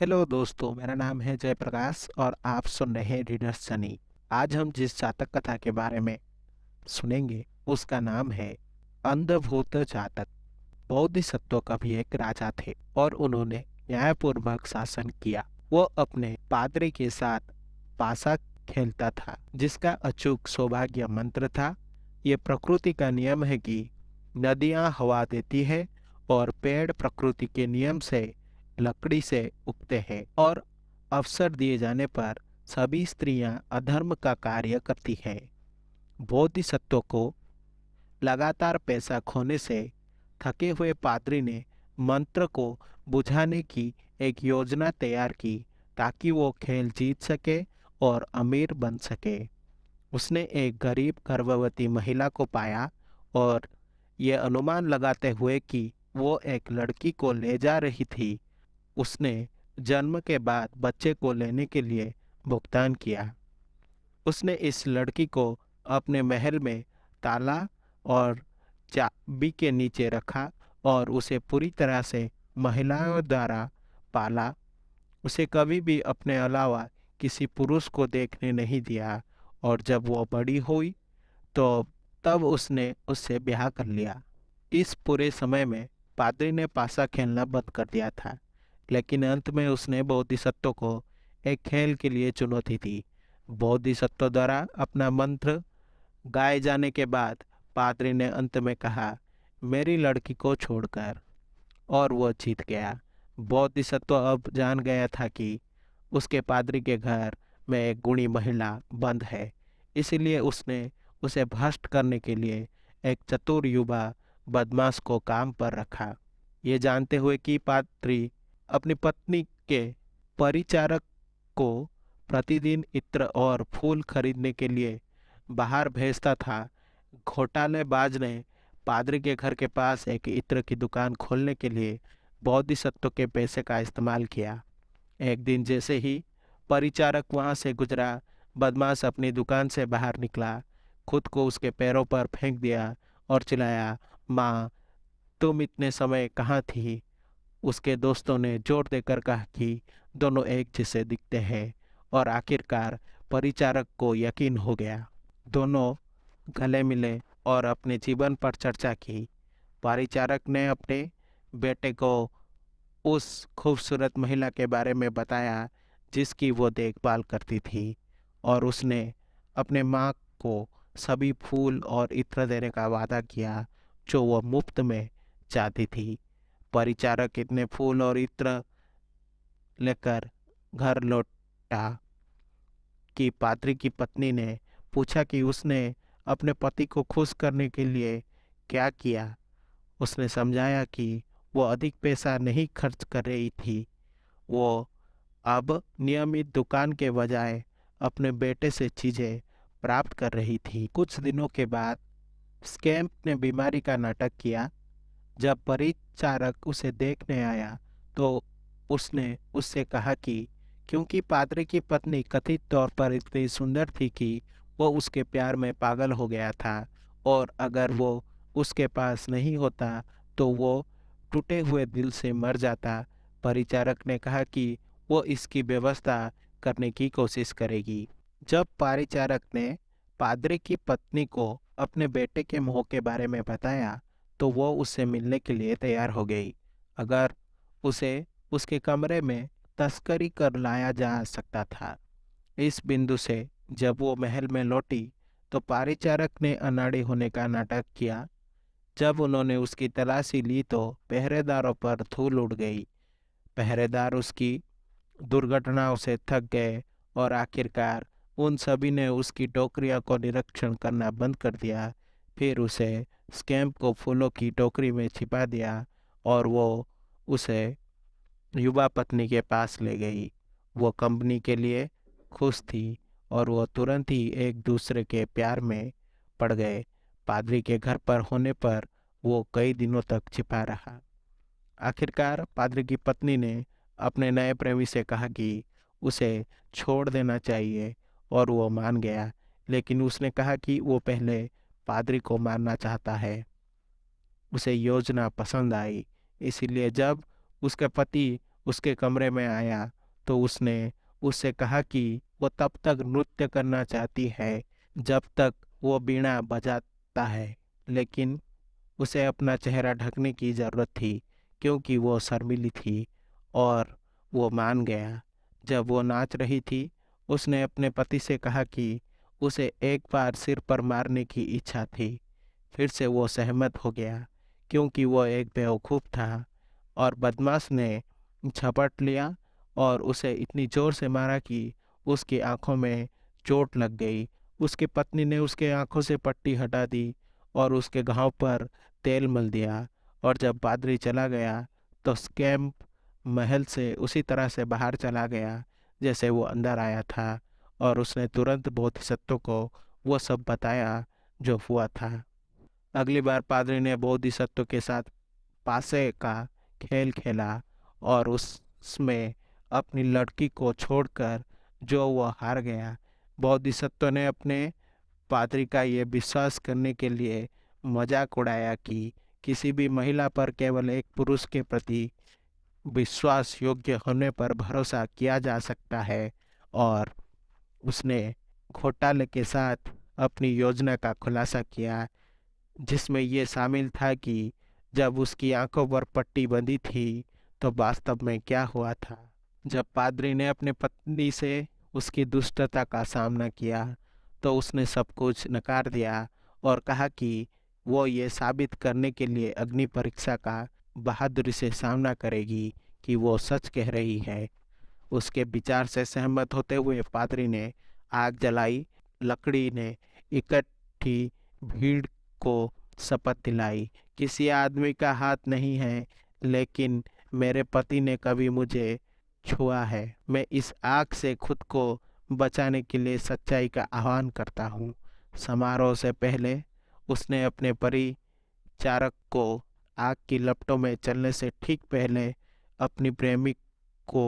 Hello दोस्तों, मेरा नाम है जयप्रकाश और आप सुन रहे हैं रीडर्स जर्नी। आज हम जिस जातक कथा के बारे में सुनेंगे उसका नाम है अंधभूत जातक। बोधिसत्व कभी एक राजा थे और उन्होंने न्यायपूर्वक शासन किया। वो अपने पादरी के साथ पासा खेलता था, जिसका अचूक सौभाग्य मंत्र था। ये प्रकृति का नियम है कि नदियां हवा देती है और पेड़ प्रकृति के नियम से लकड़ी से उगते हैं, और अवसर दिए जाने पर सभी स्त्रियां अधर्म का कार्य करती हैं। बोधिसत्व को लगातार पैसा खोने से थके हुए पादरी ने मंत्र को बुझाने की एक योजना तैयार की, ताकि वो खेल जीत सके और अमीर बन सके। उसने एक गरीब गर्भवती महिला को पाया और ये अनुमान लगाते हुए कि वो एक लड़की को ले जा रही थी, उसने जन्म के बाद बच्चे को लेने के लिए भुगतान किया। उसने इस लड़की को अपने महल में ताला और चाबी के नीचे रखा और उसे पूरी तरह से महिलाओं द्वारा पाला। उसे कभी भी अपने अलावा किसी पुरुष को देखने नहीं दिया, और जब वो बड़ी हुई तो तब उसने उससे ब्याह कर लिया। इस पूरे समय में पादरी ने पासा खेलना बंद कर दिया था, लेकिन अंत में उसने बोधिसत्व को एक खेल के लिए चुनौती दी। बोधिसत्व द्वारा अपना मंत्र गाए जाने के बाद पादरी ने अंत में कहा, मेरी लड़की को छोड़कर, और वो जीत गया। बोधिसत्व अब जान गया था कि उसके पादरी के घर में एक गुणी महिला बंद है, इसलिए उसने उसे भ्रष्ट करने के लिए एक चतुर युवा बदमाश को काम पर रखा। ये जानते हुए कि पादरी अपनी पत्नी के परिचारक को प्रतिदिन इत्र और फूल खरीदने के लिए बाहर भेजता था, घोटालेबाज ने पादरी के घर के पास एक इत्र की दुकान खोलने के लिए बोधिसत्व के पैसे का इस्तेमाल किया। एक दिन जैसे ही परिचारक वहां से गुजरा, बदमाश अपनी दुकान से बाहर निकला, खुद को उसके पैरों पर फेंक दिया और चिल्लाया, माँ, तुम इतने समय कहाँ थी? उसके दोस्तों ने जोर देकर कहा कि दोनों एक जैसे दिखते हैं, और आखिरकार परिचारक को यकीन हो गया। दोनों गले मिले और अपने जीवन पर चर्चा की। परिचारक ने अपने बेटे को उस खूबसूरत महिला के बारे में बताया जिसकी वो देखभाल करती थी, और उसने अपने माँ को सभी फूल और इत्र देने का वादा किया जो वो मुफ्त में चाहती थी। परिचारक इतने फूल और इत्र लेकर घर लौटा कि पादरी की पत्नी ने पूछा कि उसने अपने पति को खुश करने के लिए क्या किया। उसने समझाया कि वो अधिक पैसा नहीं खर्च कर रही थी, वो अब नियमित दुकान के बजाय अपने बेटे से चीजें प्राप्त कर रही थी। कुछ दिनों के बाद स्कैम्प ने बीमारी का नाटक किया। जब परिचारक उसे देखने आया तो उसने उससे कहा कि क्योंकि पादरी की पत्नी कथित तौर पर इतनी सुंदर थी कि वो उसके प्यार में पागल हो गया था, और अगर वो उसके पास नहीं होता तो वो टूटे हुए दिल से मर जाता। परिचारक ने कहा कि वो इसकी व्यवस्था करने की कोशिश करेगी। जब परिचारक ने पादरी की पत्नी को अपने बेटे के मोह के बारे में बताया तो वो उससे मिलने के लिए तैयार हो गई, अगर उसे उसके कमरे में तस्करी कर लाया जा सकता था। इस बिंदु से जब वो महल में लौटी तो परिचारक ने अनाड़ी होने का नाटक किया। जब उन्होंने उसकी तलाशी ली तो पहरेदारों पर धूल उड़ गई। पहरेदार उसकी दुर्घटनाओं से थक गए, और आखिरकार उन सभी ने उसकी टोकरियों को निरीक्षण करना बंद कर दिया। फिर उसे स्कैम्प को फूलों की टोकरी में छिपा दिया, और वो उसे युवा पत्नी के पास ले गई। वो कंपनी के लिए खुश थी और वो तुरंत ही एक दूसरे के प्यार में पड़ गए। पादरी के घर पर होने पर वो कई दिनों तक छिपा रहा। आखिरकार पादरी की पत्नी ने अपने नए प्रेमी से कहा कि उसे छोड़ देना चाहिए, और वो मान गया, लेकिन उसने कहा कि वो पहले पादरी को मारना चाहता है। उसे योजना पसंद आई, इसीलिए जब उसके पति उसके कमरे में आया तो उसने उससे कहा कि वो तब तक नृत्य करना चाहती है जब तक वो वीणा बजाता है, लेकिन उसे अपना चेहरा ढकने की ज़रूरत थी क्योंकि वो शर्मीली थी। और वो मान गया। जब वो नाच रही थी, उसने अपने पति से कहा कि उसे एक बार सिर पर मारने की इच्छा थी। फिर से वो सहमत हो गया क्योंकि वो एक बेवकूफ़ था। और बदमाश ने झपट लिया और उसे इतनी ज़ोर से मारा कि उसकी आंखों में चोट लग गई। उसकी पत्नी ने उसके आंखों से पट्टी हटा दी और उसके घाव पर तेल मल दिया। और जब पादरी चला गया तो स्कैम्प महल से उसी तरह से बाहर चला गया जैसे वो अंदर आया था। और उसने तुरंत बोधिसत्व को वो सब बताया जो हुआ था। अगली बार पादरी ने बोधिसत्व के साथ पासे का खेल खेला और उसमें अपनी लड़की को छोड़कर जो वो हार गया। बोधिसत्व ने अपने पादरी का ये विश्वास करने के लिए मजाक उड़ाया कि किसी भी महिला पर केवल एक पुरुष के प्रति विश्वास योग्य होने पर भरोसा किया जा सकता है। और उसने घोटाले के साथ अपनी योजना का खुलासा किया, जिसमें ये शामिल था कि जब उसकी आंखों पर पट्टी बंधी थी तो वास्तव में क्या हुआ था। जब पादरी ने अपने पत्नी से उसकी दुष्टता का सामना किया तो उसने सब कुछ नकार दिया और कहा कि वो ये साबित करने के लिए अग्नि परीक्षा का बहादुरी से सामना करेगी कि वो सच कह रही है। उसके विचार से सहमत होते हुए पादरी ने आग जलाई। लकड़ी ने इकट्ठी भीड़ को शपथ दिलाई, किसी आदमी का हाथ नहीं है, लेकिन मेरे पति ने कभी मुझे छुआ है। मैं इस आग से खुद को बचाने के लिए सच्चाई का आह्वान करता हूँ। समारोह से पहले उसने अपने परिचारक को आग की लपटों में चलने से ठीक पहले अपनी प्रेमिक को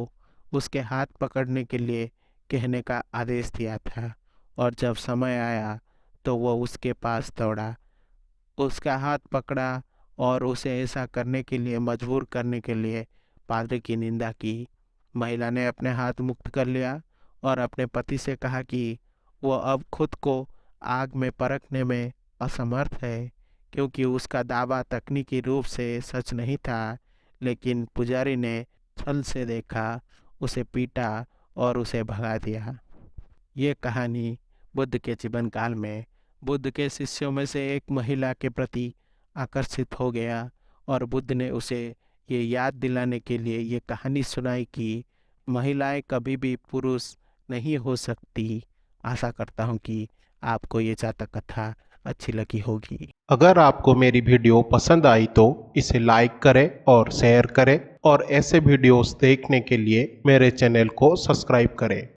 उसके हाथ पकड़ने के लिए कहने का आदेश दिया था। और जब समय आया तो वो उसके पास दौड़ा, उसका हाथ पकड़ा और उसे ऐसा करने के लिए मजबूर करने के लिए पादरी की निंदा की। महिला ने अपने हाथ मुक्त कर लिया और अपने पति से कहा कि वो अब खुद को आग में परखने में असमर्थ है क्योंकि उसका दावा तकनीकी रूप से सच नहीं था, लेकिन पुजारी ने छल से देखा, उसे पीटा और उसे भगा दिया। ये कहानी बुद्ध के जीवन काल में बुद्ध के शिष्यों में से एक महिला के प्रति आकर्षित हो गया और बुद्ध ने उसे ये याद दिलाने के लिए ये कहानी सुनाई कि महिलाएं कभी भी पुरुष नहीं हो सकती। आशा करता हूँ कि आपको ये जातक कथा अच्छी लगी होगी। अगर आपको मेरी वीडियो पसंद आई तो इसे लाइक करें और शेयर करें और ऐसे वीडियोस देखने के लिए मेरे चैनल को सब्सक्राइब करें।